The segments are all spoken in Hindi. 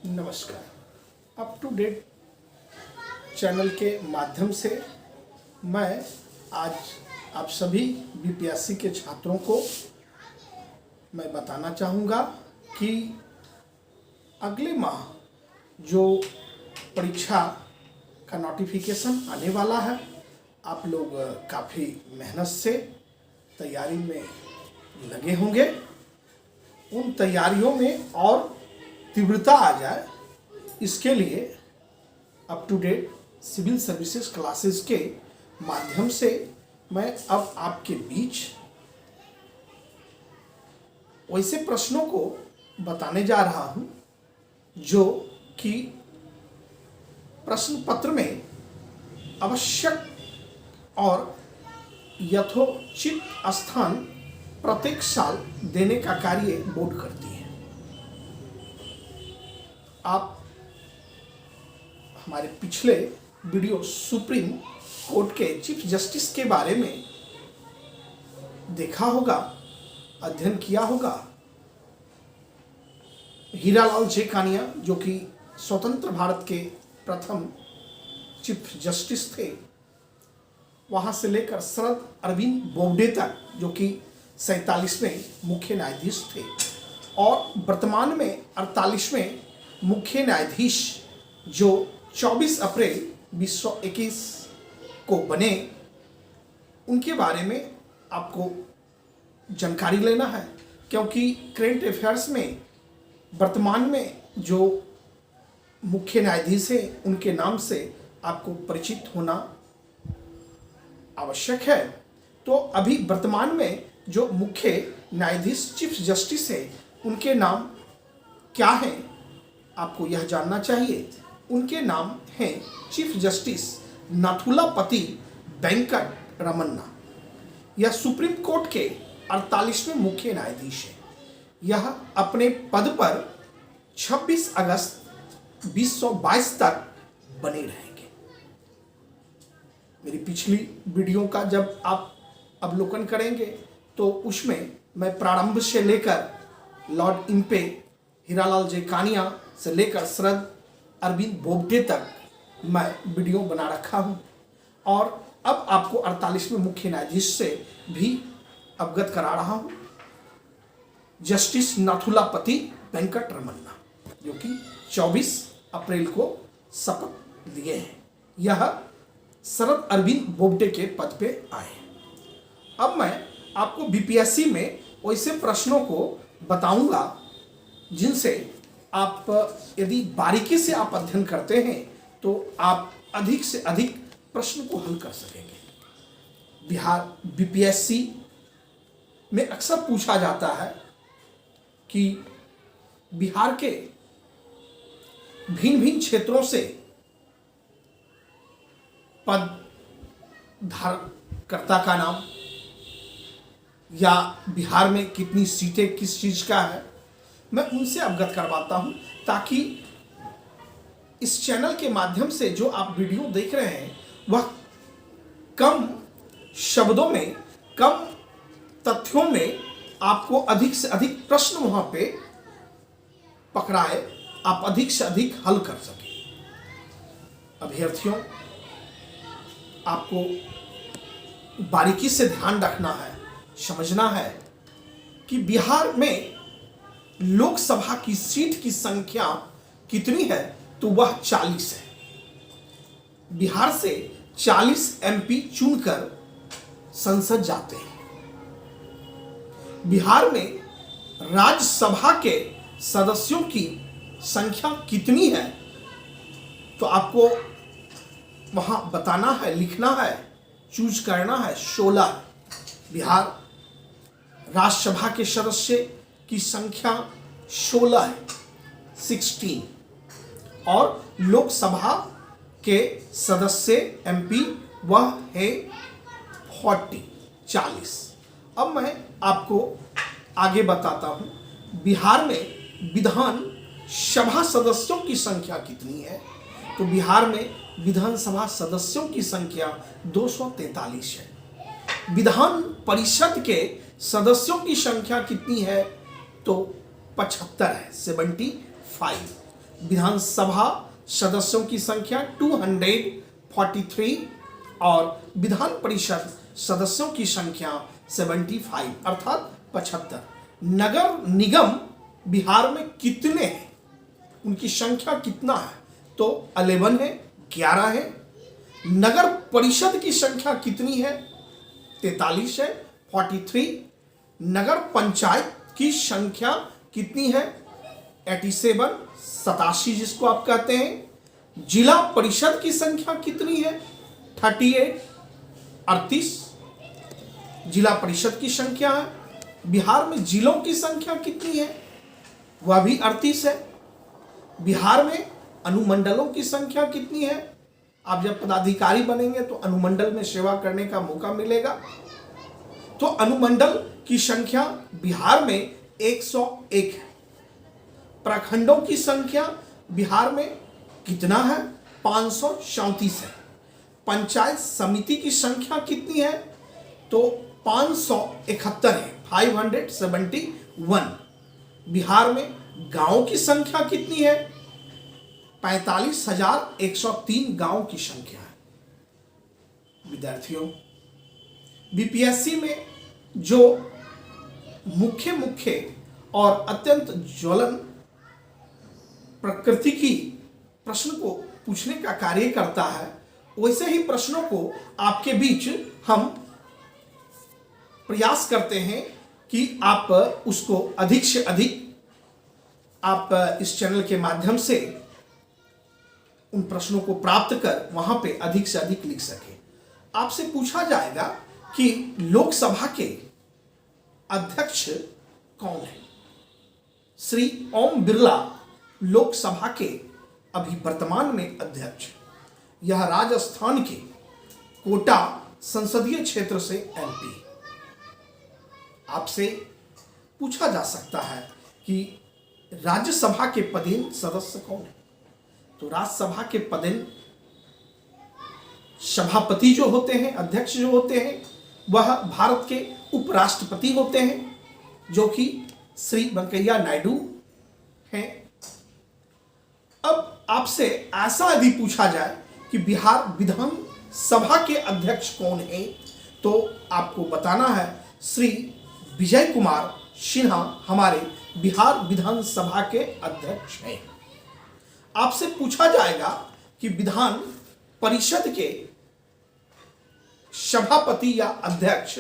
नमस्कार। अप टू डेट चैनल के माध्यम से मैं आज आप सभी बीपीएससी के छात्रों को मैं बताना चाहूँगा कि अगले माह जो परीक्षा का नोटिफिकेशन आने वाला है, आप लोग काफ़ी मेहनत से तैयारी में लगे होंगे। उन तैयारियों में और तीव्रता आ जाए, इसके लिए up to date civil services classes के माध्यम से मैं अब आपके बीच वैसे प्रश्नों को बताने जा रहा हूं जो कि प्रश्न पत्र में आवश्यक और यथोचित स्थान प्रत्येक साल देने का कार्य बोर्ड करती है। आप हमारे पिछले वीडियो सुप्रीम कोर्ट के चीफ जस्टिस के बारे में देखा होगा, अध्ययन किया होगा। हीरालाल जे कानिया जो कि स्वतंत्र भारत के प्रथम चीफ जस्टिस थे, वहाँ से लेकर शरद अरविंद बोबडे तक जो कि 47वें मुख्य न्यायाधीश थे और वर्तमान में 48वें मुख्य न्यायाधीश जो 24 अप्रैल 2021 को बने, उनके बारे में आपको जानकारी लेना है, क्योंकि करेंट अफेयर्स में वर्तमान में जो मुख्य न्यायाधीश हैं उनके नाम से आपको परिचित होना आवश्यक है। तो अभी वर्तमान में जो मुख्य न्यायाधीश चीफ जस्टिस है उनके नाम क्या हैं, आपको यह जानना चाहिए। उनके नाम हैं चीफ जस्टिस नाथुलापति वेंकट रमन्ना। यह सुप्रीम कोर्ट के 48वें मुख्य न्यायाधीश है। यह अपने पद पर 26 अगस्त 2022 तक बने रहेंगे। मेरी पिछली वीडियो का जब आप अवलोकन करेंगे तो उसमें मैं प्रारंभ से लेकर लॉर्ड इम्पे, हीरालाल जे कानिया से लेकर शरद अरविंद बोबडे तक मैं वीडियो बना रखा हूं और अब आपको 48वें मुख्य न्यायाधीश से भी अवगत करा रहा हूं, जस्टिस नाथुलापति वेंकट रमन्ना, जो कि 24 अप्रैल को शपथ लिए हैं। यह शरद अरविंद बोबडे के पद पे आए हैं। अब मैं आपको बीपीएससी में वैसे प्रश्नों को बताऊंगा जिनसे आप यदि बारीकी से आप अध्ययन करते हैं तो आप अधिक से अधिक प्रश्न को हल कर सकेंगे। बिहार बीपीएससी में अक्सर पूछा जाता है कि बिहार के भिन्न भिन्न क्षेत्रों से पद धारणकर्ता का नाम या बिहार में कितनी सीटें किस चीज का है, मैं उनसे अवगत करवाता हूं ताकि इस चैनल के माध्यम से जो आप वीडियो देख रहे हैं वह कम शब्दों में, कम तथ्यों में आपको अधिक से अधिक प्रश्न वहां पे पकड़ाए, आप अधिक से अधिक हल कर सकें। अभ्यर्थियों, आपको बारीकी से ध्यान रखना है, समझना है कि बिहार में लोकसभा की सीट की संख्या कितनी है, तो वह 40 है। बिहार से 40 एमपी चुनकर संसद जाते हैं। बिहार में राज्यसभा के सदस्यों की संख्या कितनी है, तो आपको वहां बताना है, लिखना है, चूज करना है। 16 बिहार राज्यसभा के सदस्य की संख्या 16 है, 16, और लोकसभा के सदस्य एमपी वह है 40। अब मैं आपको आगे बताता हूं बिहार में विधान सभा सदस्यों की संख्या कितनी है। तो बिहार में विधानसभा सदस्यों की संख्या 243 है। विधान परिषद के सदस्यों की संख्या कितनी है, तो 75 है, 75। विधानसभा सदस्यों की संख्या 243 और विधान परिषद सदस्यों की संख्या 75 अर्थात 75। नगर निगम बिहार में कितने हैं, उनकी संख्या कितना है, तो 11 है, 11 है। नगर परिषद की संख्या कितनी है, 43 है, 43। नगर पंचायत की संख्या कितनी है, 87, 87 जिसको आप कहते हैं। जिला परिषद की संख्या कितनी है, 38, 38 जिला परिषद की संख्या है। बिहार में जिलों की संख्या कितनी है, वह भी 38 है। बिहार में अनुमंडलों की संख्या कितनी है, आप जब पदाधिकारी बनेंगे तो अनुमंडल में सेवा करने का मौका मिलेगा, तो अनुमंडल की संख्या बिहार में 101 है। प्रखंडों की संख्या बिहार में कितना है, 534 है। पंचायत समिति की संख्या कितनी है, तो 571 है, 571। बिहार में गांवों की संख्या कितनी है, 45,103 गांवों की संख्या है। विद्यार्थियों, बीपीएससी में जो मुख्य और अत्यंत ज्वलन प्रकृति की प्रश्न को पूछने का कार्य करता है, वैसे ही प्रश्नों को आपके बीच हम प्रयास करते हैं कि आप उसको अधिक से अधिक आप इस चैनल के माध्यम से उन प्रश्नों को प्राप्त कर वहां पे अधिक से अधिक लिख सके। आपसे पूछा जाएगा कि लोकसभा के अध्यक्ष कौन है। श्री ओम बिरला लोकसभा के अभी वर्तमान में अध्यक्ष। यह राजस्थान के कोटा संसदीय क्षेत्र से एमपी। आपसे पूछा जा सकता है कि राज्यसभा के पदेन सदस्य कौन है, तो राज्यसभा के पदेन सभापति जो होते हैं, अध्यक्ष जो होते हैं, वह भारत के उपराष्ट्रपति होते हैं, जो कि श्री वेंकैया नायडू हैं। अब आपसे ऐसा यदि पूछा जाए कि बिहार विधान सभा के अध्यक्ष कौन है, तो आपको बताना है श्री विजय कुमार सिन्हा हमारे बिहार विधानसभा के अध्यक्ष हैं। आपसे पूछा जाएगा कि विधान परिषद के सभापति या अध्यक्ष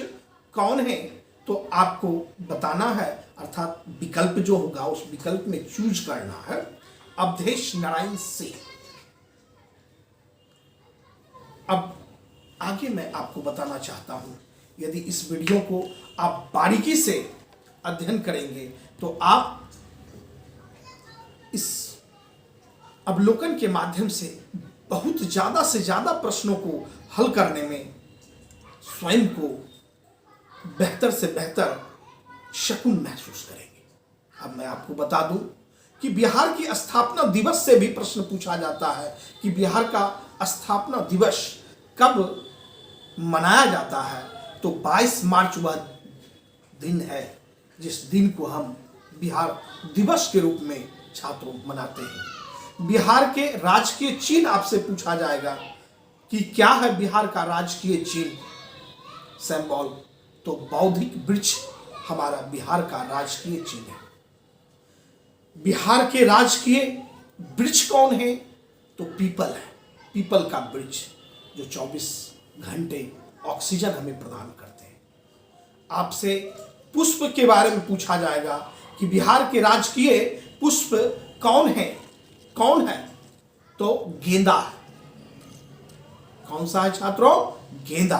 कौन है, तो आपको बताना है, अर्थात विकल्प जो होगा उस विकल्प में चूज करना है अवधेश नारायण सिंह। अब आगे मैं आपको बताना चाहता हूं, यदि इस वीडियो को आप बारीकी से अध्ययन करेंगे तो आप इस अवलोकन के माध्यम से बहुत ज़्यादा से ज़्यादा प्रश्नों को हल करने में स्वयं को बेहतर से बेहतर शकुन महसूस करेंगे। अब मैं आपको बता दूं कि बिहार की स्थापना दिवस से भी प्रश्न पूछा जाता है कि बिहार का स्थापना दिवस कब मनाया जाता है, तो 22 मार्च वह दिन है जिस दिन को हम बिहार दिवस के रूप में छात्रों मनाते हैं। बिहार के राजकीय चिन्ह आपसे पूछा जाएगा कि क्या है बिहार का राजकीय चिन्ह, सिंबल, तो बौद्धिक वृक्ष हमारा बिहार का राजकीय चिन्ह है। बिहार के राजकीय वृक्ष कौन है, तो पीपल है, पीपल का वृक्ष जो 24 घंटे ऑक्सीजन हमें प्रदान करते हैं। आपसे पुष्प के बारे में पूछा जाएगा कि बिहार के राजकीय पुष्प कौन है, तो गेंदा है। कौन सा है छात्रों, गेंदा।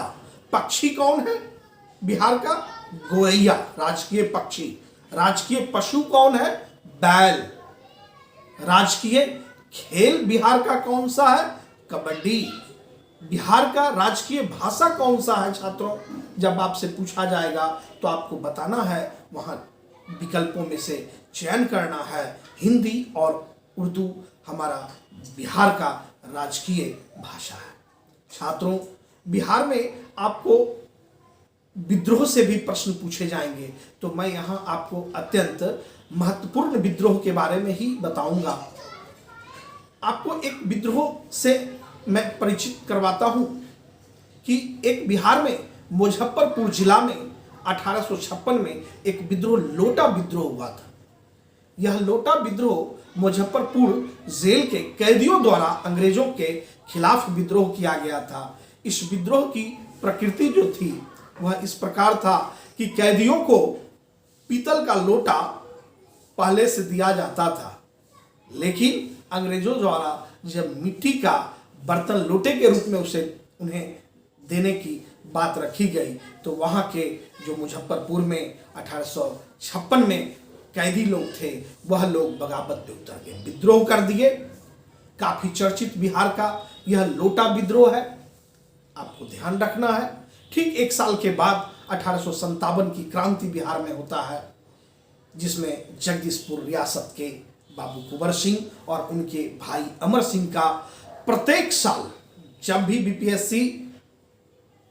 पक्षी कौन है बिहार का, गोरैया राजकीय पक्षी। राजकीय पशु कौन है, बैल। राजकीय खेल बिहार का कौन सा है, कबड्डी। बिहार का राजकीय भाषा कौन सा है छात्रों, जब आपसे पूछा जाएगा तो आपको बताना है, वहां विकल्पों में से चयन करना है। हिंदी और उर्दू हमारा बिहार का राजकीय भाषा है। छात्रों, बिहार में आपको विद्रोह से भी प्रश्न पूछे जाएंगे, तो मैं यहाँ आपको अत्यंत महत्वपूर्ण विद्रोह के बारे में ही बताऊंगा। आपको एक विद्रोह से मैं परिचित करवाता हूं कि एक बिहार में मुजफ्फरपुर जिला में 1856 में एक विद्रोह लोटा विद्रोह हुआ था। यह लोटा विद्रोह मुजफ्फरपुर जेल के कैदियों द्वारा अंग्रेजों के खिलाफ विद्रोह किया गया था। इस विद्रोह की प्रकृति जो थी वह इस प्रकार था कि कैदियों को पीतल का लोटा पहले से दिया जाता था, लेकिन अंग्रेजों द्वारा जब मिट्टी का बर्तन लोटे के रूप में उसे उन्हें देने की बात रखी गई तो वहाँ के जो मुजफ्फरपुर में 1856 में कैदी लोग थे वह लोग बगावत पे उतर गए, विद्रोह कर दिए। काफी चर्चित बिहार का यह लोटा विद्रोह है, आपको ध्यान रखना है। ठीक एक साल के बाद 1857 की क्रांति बिहार में होता है, जिसमें जगदीशपुर रियासत के बाबू कुंवर सिंह और उनके भाई अमर सिंह का प्रत्येक साल जब भी बीपीएससी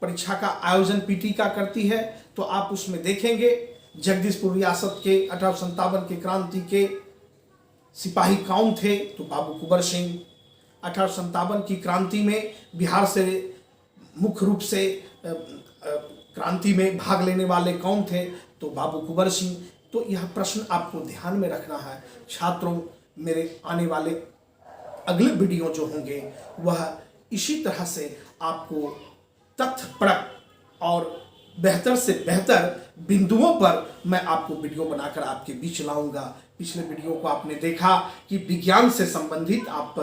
परीक्षा का आयोजन पीटी का करती है तो आप उसमें देखेंगे जगदीशपुर रियासत के 1857 के क्रांति के सिपाही कौन थे तो बाबू कुंवर सिंह। 1857 की क्रांति में बिहार से मुख्य रूप से क्रांति में भाग लेने वाले कौन थे तो बाबू कुंवर सिंह। तो यह प्रश्न आपको ध्यान में रखना है छात्रों। मेरे आने वाले अगले वीडियो जो होंगे वह इसी तरह से आपको तथ्यपरक और बेहतर से बेहतर बिंदुओं पर मैं आपको वीडियो बनाकर आपके बीच लाऊंगा। पिछले वीडियो को आपने देखा कि विज्ञान से संबंधित आप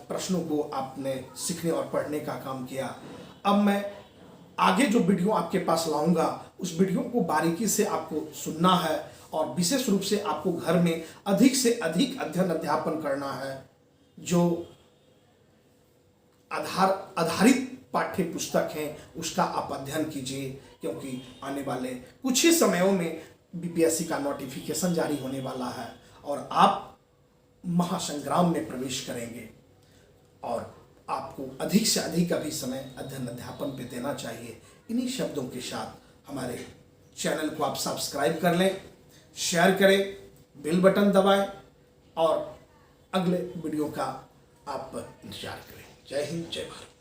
प्रश्नों को आपने सीखने और पढ़ने का काम किया। अब मैं आगे जो वीडियो आपके पास लाऊंगा उस वीडियो को बारीकी से आपको सुनना है और विशेष रूप से आपको घर में अधिक से अधिक अध्ययन अध्यापन करना है। जो आधारित पाठ्य पुस्तक हैं उसका आप अध्ययन कीजिए, क्योंकि आने वाले कुछ ही समयों में बीपीएससी का नोटिफिकेशन जारी होने वाला है और आप महासंग्राम में प्रवेश करेंगे और आपको अधिक से अधिक अभी समय अध्ययन अध्यापन पे देना चाहिए। इन्हीं शब्दों के साथ हमारे चैनल को आप सब्सक्राइब कर लें, शेयर करें, बेल बटन दबाएं और अगले वीडियो का आप इंतजार करें। जय हिंद, जय भारत।